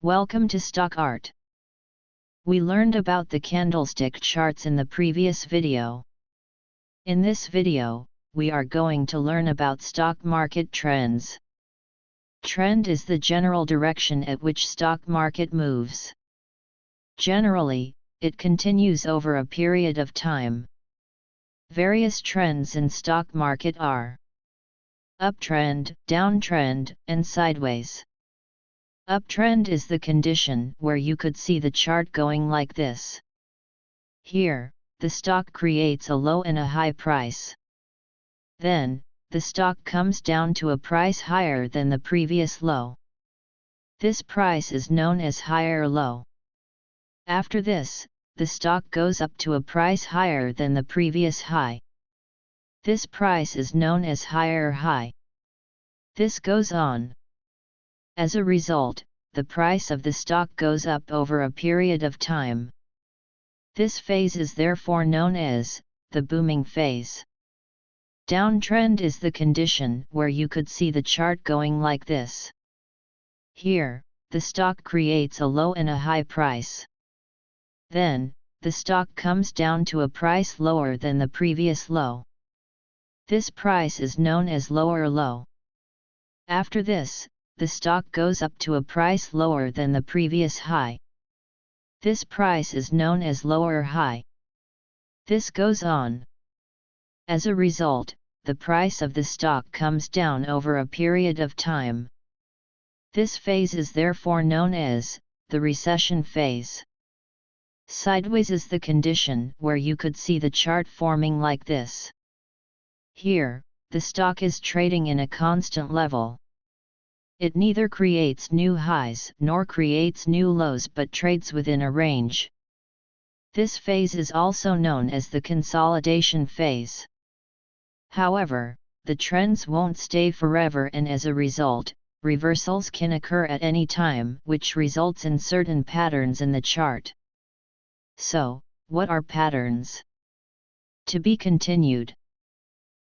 Welcome to Stock Art. We learned about the candlestick charts in the previous video. In this video, we are going to learn about stock market trends. Trend is the general direction at which stock market moves. Generally, it continues over a period of time. Various trends in stock market are uptrend, downtrend, and sideways. Uptrend is the condition where you could see the chart going like this. Here, the stock creates a low and a high price. Then, the stock comes down to a price higher than the previous low. This price is known as higher low. After this, the stock goes up to a price higher than the previous high. This price is known as higher high. This goes on. As a result, the price of the stock goes up over a period of time. This phase is therefore known as the booming phase. Downtrend is the condition where you could see the chart going like this. Here, the stock creates a low and a high price. Then, the stock comes down to a price lower than the previous low. This price is known as lower low. After this, the stock goes up to a price lower than the previous high. This price is known as lower high. This goes on. As a result, the price of the stock comes down over a period of time. This phase is therefore known as the recession phase. Sideways is the condition where you could see the chart forming like this. Here, the stock is trading in a constant level. It neither creates new highs nor creates new lows but trades within a range. This phase is also known as the consolidation phase. However, the trends won't stay forever, and as a result, reversals can occur at any time, which results in certain patterns in the chart. So, what are patterns? To be continued.